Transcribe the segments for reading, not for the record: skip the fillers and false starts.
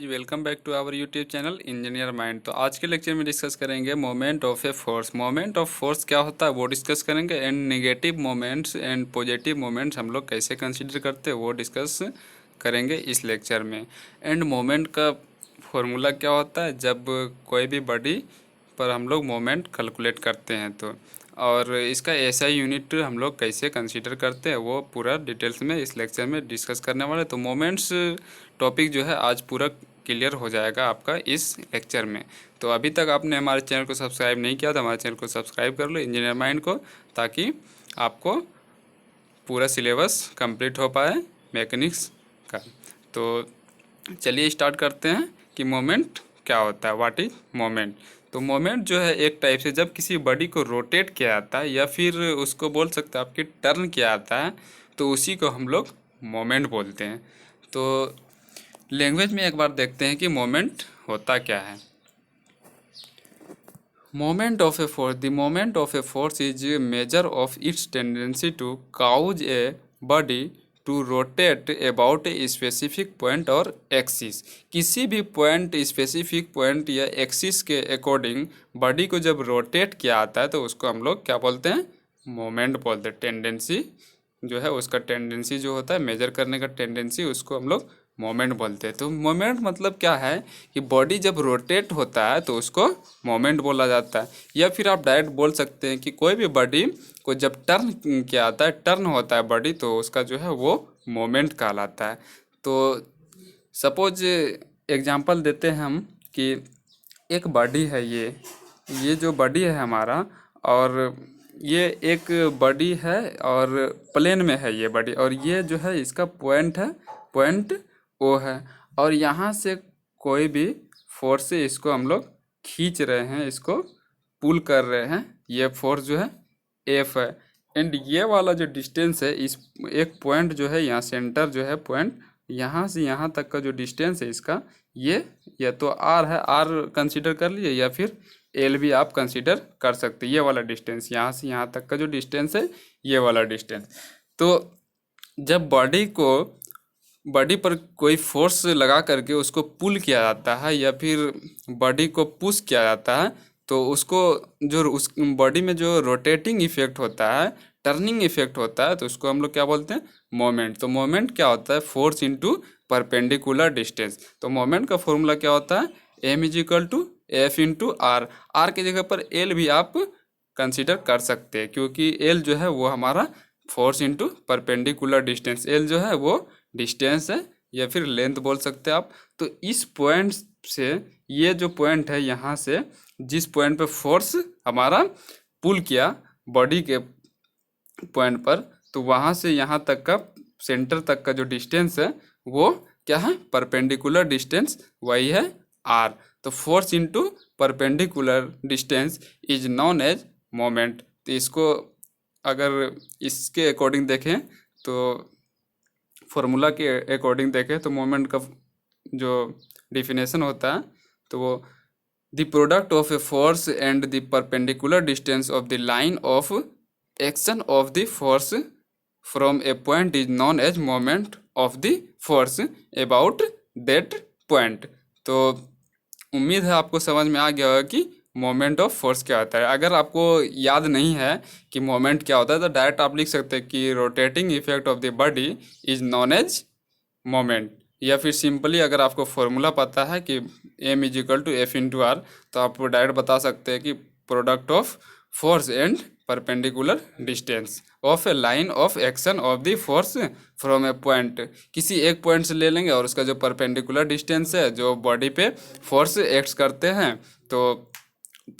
Ji welcome back to our YouTube channel engineer mind. तो आज के लेक्चर में डिस्कस करेंगे moment of a force. Moment of force क्या होता है वो डिस्कस करेंगे, and negative moments and positive moments हम लोग कैसे कंसीडर करते हैं वो डिस्कस करेंगे इस लेक्चर में। एंड मोमेंट का फॉर्मूला क्या होता है जब कोई भी बॉडी पर हम लोग मोमेंट कैलकुलेट करते हैं तो, और इसका ऐसा यूनिट हम लोग कैसे कंसीडर करते हैं वो पूरा डिटेल्स में इस लेक्चर में डिस्कस करने वाले। तो मोमेंट्स टॉपिक जो है आज पूरा क्लियर हो जाएगा आपका इस लेक्चर में। तो अभी तक आपने हमारे चैनल को सब्सक्राइब नहीं किया तो हमारे चैनल को सब्सक्राइब कर लो इंजीनियर माइंड को, ताकि आपको पूरा सिलेबस कंप्लीट हो पाए मैकेनिक्स का। तो चलिए स्टार्ट करते हैं कि मोमेंट क्या होता है, व्हाट इज मोमेंट। तो मोमेंट जो है एक टाइप से जब किसी बॉडी को रोटेट किया जाता है या फिर उसको बोल सकते हैं आपकी टर्न किया जाता है, तो उसी को हम लोग मोमेंट बोलते हैं। तो लैंग्वेज में एक बार देखते हैं कि मोमेंट होता क्या है। Moment of a force. The moment of a force is a measure of its tendency to cause a body to rotate about a specific point or axis. किसी भी पॉइंट, स्पेसिफिक पॉइंट या axis के according body को जब rotate किया आता है तो उसको हम लोग क्या बोलते हैं, मोमेंट बोलते हैं। टेंडेंसी जो है उसका टेंडेंसी जो होता है मेजर करने का टेंडेंसी, उसको हम लोग मोमेंट बोलते हैं। तो मोमेंट मतलब क्या है कि बॉडी जब रोटेट होता है तो उसको मोमेंट बोला जाता है। या फिर आप डायरेक्ट बोल सकते हैं कि कोई भी बॉडी को जब टर्न किया आता है, टर्न होता है बॉडी, तो उसका जो है वो मोमेंट कहलाता है। तो सपोज एग्जांपल देते हैं हम कि एक बॉडी है, ये जो बॉडी है हमारा, और ये एक बॉडी है और प्लेन में है ये बॉडी, और ये जो है इसका पॉइंट है, पॉइंट ओ है, और यहाँ से कोई भी फोर्स से इसको हम लोग खींच रहे हैं, इसको पुल कर रहे हैं, ये फोर्स जो है एफ है। एंड ये वाला जो डिस्टेंस है, इस एक पॉइंट जो है यहाँ सेंटर जो है पॉइंट, यहाँ से यहाँ तक का जो डिस्टेंस है इसका, ये या तो आर है, आर कंसीडर कर लीजिए, या फिर एल भी आप कंसीडर कर सकते हैं। ये वाला डिस्टेंस, यहाँ से यहाँ तक का जो डिस्टेंस है, ये वाला डिस्टेंस। तो जब बॉडी पर कोई फोर्स लगा करके उसको पुल किया जाता है या फिर बॉडी को पुश किया जाता है, तो उसको जो उस बॉडी में जो रोटेटिंग इफेक्ट होता है, टर्निंग इफेक्ट होता है, तो उसको हम लोग क्या बोलते हैं, मोमेंट। तो मोमेंट क्या होता है, फोर्स इनटू परपेंडिकुलर डिस्टेंस। तो मोमेंट का फॉर्मूला क्या होता है, M is equal to F into R. R की जगह पर एल भी आप कंसीडर कर सकते हैं, क्योंकि एल जो है वो हमारा force into perpendicular distance, L जो है वो डिस्टेंस है या फिर लेंथ बोल सकते हैं आप। तो इस पॉइंट से, ये जो पॉइंट है यहाँ से जिस पॉइंट पे फोर्स हमारा पुल किया बॉडी के पॉइंट पर, तो वहाँ से यहाँ तक का सेंटर तक का जो डिस्टेंस है वो क्या है, परपेंडिकुलर डिस्टेंस, वही है आर। तो force into perpendicular distance is known as moment. तो इसको अगर इसके अकॉर्डिंग देखें, तो फॉर्मूला के अकॉर्डिंग देखें, तो मोमेंट का जो डिफिनेशन होता है, तो वो the product of a force and the perpendicular distance of the line of action of the force from a point is known as moment of the force about that point. तो उम्मीद है आपको समझ में आ गया होगा कि मोमेंट ऑफ फोर्स क्या होता है। अगर आपको याद नहीं है कि मोमेंट क्या होता है, तो डायरेक्ट आप लिख सकते हैं कि rotating effect of the body is known as moment. या फिर सिंपली अगर आपको फॉर्मूला पता है कि M is equal to F into R, तो आप डायरेक्ट बता सकते हैं कि product of force and perpendicular distance of a line of action of the force from a point. किसी एक पॉइंट से ले लेंगे और उसका जो परपेंडिकुलर डिस्टेंस है, जो बॉडी पे फोर्स एक्ट्स करते हैं, तो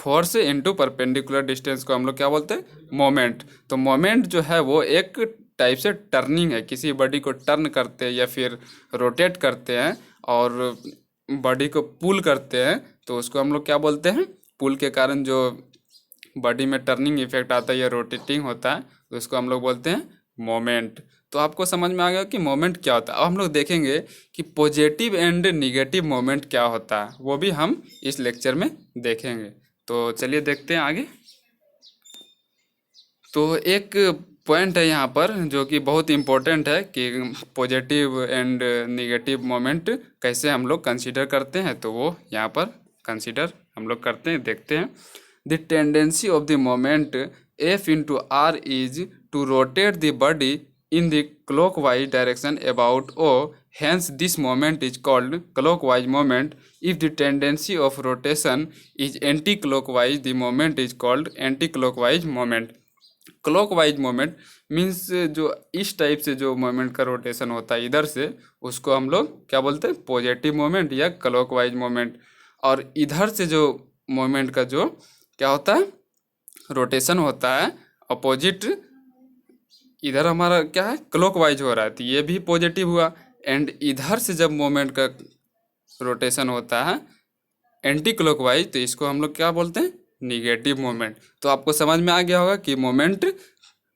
फोर्स इनटू परपेंडिकुलर डिस्टेंस को हम लोग क्या बोलते हैं, मोमेंट। तो मोमेंट जो है वो एक टाइप से टर्निंग है, किसी बॉडी को टर्न करते हैं या फिर रोटेट करते हैं और बॉडी को पुल करते हैं, तो उसको हम लोग क्या बोलते हैं, पुल के कारण जो बॉडी में टर्निंग इफेक्ट आता है या रोटेटिंग होता है, तो उसको हम लोग बोलते हैं मोमेंट। तो आपको समझ में आ गया कि मोमेंट क्या होता है। अब हम लोग देखेंगे कि पॉजिटिव एंड निगेटिव मोमेंट क्या होता है, वो भी हम इस लेक्चर में देखेंगे। तो चलिए देखते हैं आगे। तो एक पॉइंट है यहाँ पर जो कि बहुत इम्पोर्टेंट है कि पॉजिटिव एंड निगेटिव मोमेंट कैसे हम लोग कंसीडर करते हैं, तो वो यहाँ पर कंसीडर हम लोग करते हैं, देखते हैं। The tendency of the moment F into R is to rotate the body in the clockwise direction about O, hence this moment is called clockwise moment. If the tendency of rotation is anti-clockwise, the moment is called anti-clockwise moment. clockwise moment means जो इस type से जो moment का rotation होता है इधर से, उसको हम लोग क्या बोलते हैं, पॉजिटिव मोमेंट या क्लॉकवाइज मोमेंट। और इधर से जो मोमेंट का जो क्या होता है, रोटेशन होता है अपोजिट, इधर हमारा क्या है, क्लॉकवाइज हो रहा है, तो ये भी पॉजिटिव हुआ। एंड इधर से जब मोमेंट का रोटेशन होता है एंटी क्लॉकवाइज, तो इसको हम लोग क्या बोलते हैं, निगेटिव मोमेंट। तो आपको समझ में आ गया होगा कि मोमेंट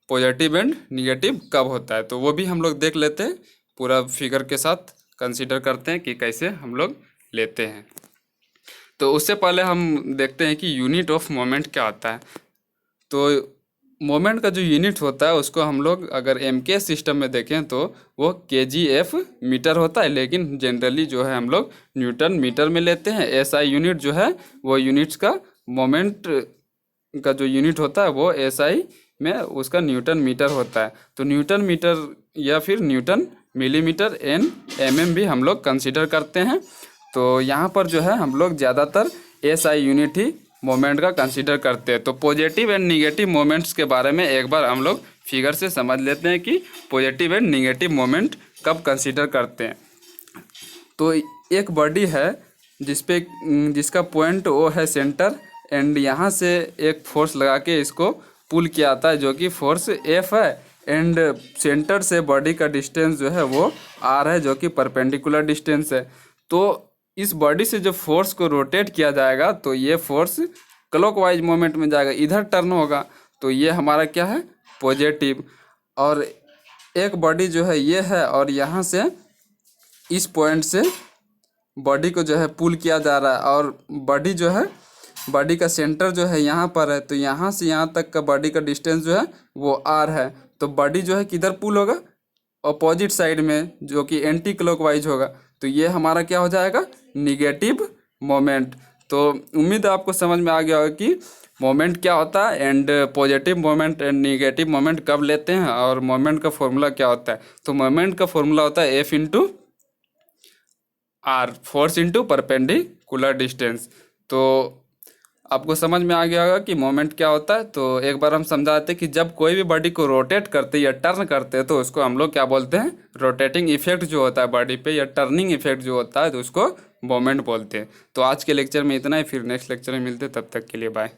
पॉजिटिव एंड निगेटिव कब होता है, तो वो भी हम लोग देख लेते हैं, पूरा फिगर के साथ कंसीडर करते हैं कि कैसे हम लोग लेते हैं। तो उससे पहले हम देखते हैं कि यूनिट ऑफ मोमेंट क्या होता है। तो मोमेंट का जो यूनिट होता है उसको हम लोग अगर एमके सिस्टम में देखें तो वो केजीएफ मीटर होता है, लेकिन जनरली जो है हम लोग न्यूटन मीटर में लेते हैं। एसआई यूनिट जो है वो यूनिट्स का मोमेंट का जो यूनिट होता है वो एसआई में उसका न्यूटन मीटर होता है। तो न्यूटन मीटर या फिर न्यूटन मिलीमीटर एन एमएम भी हम लोग कंसिडर करते हैं। तो यहाँ पर जो है हम लोग ज़्यादातर एसआई यूनिट ही मोमेंट का कंसीडर करते हैं। तो पॉजिटिव एंड निगेटिव मोमेंट्स के बारे में एक बार हम लोग फिगर से समझ लेते हैं कि पॉजिटिव एंड निगेटिव मोमेंट कब कंसीडर करते हैं। तो एक बॉडी है जिसका पॉइंट ओ है सेंटर, एंड यहाँ से एक फोर्स लगा के इसको पुल किया आता है जो कि फोर्स एफ है, एंड सेंटर से बॉडी का डिस्टेंस जो है वो आर है जो कि परपेंडिकुलर डिस्टेंस है। तो इस बॉडी से जो फोर्स को रोटेट किया जाएगा तो ये फोर्स क्लॉकवाइज मोमेंट में जाएगा, इधर टर्न होगा, तो ये हमारा क्या है, पॉजिटिव। और एक बॉडी जो है ये है और यहाँ से इस पॉइंट से बॉडी को जो है पुल किया जा रहा है, और बॉडी जो है, बॉडी का सेंटर जो है यहाँ पर है, तो यहाँ से यहाँ तक का बॉडी का डिस्टेंस जो है वो आर है। तो बॉडी जो है किधर पुल होगा, अपोजिट साइड में, जो कि एंटी क्लॉकवाइज होगा, तो ये हमारा क्या हो जाएगा, निगेटिव मोमेंट। तो उम्मीद है आपको समझ में आ गया होगा कि मोमेंट क्या होता है and positive moment and negative moment कब लेते हैं, और मोमेंट का फॉर्मूला क्या होता है। तो मोमेंट का फॉर्मूला होता है F into R, force into perpendicular distance. तो आपको समझ में आ गया होगा कि मोमेंट क्या होता है। तो एक बार हम समझाते हैं कि जब कोई भी बॉडी को रोटेट करते या टर्न करते हैं तो उसको हम लोग क्या बोलते हैं, रोटेटिंग इफेक्ट जो होता है बॉडी पे, या टर्निंग इफेक्ट जो होता है, तो उसको मोमेंट बोलते हैं। तो आज के लेक्चर में इतना ही, फिर नेक्स्ट लेक्चर में मिलते हैं, तब तक के लिए बाय।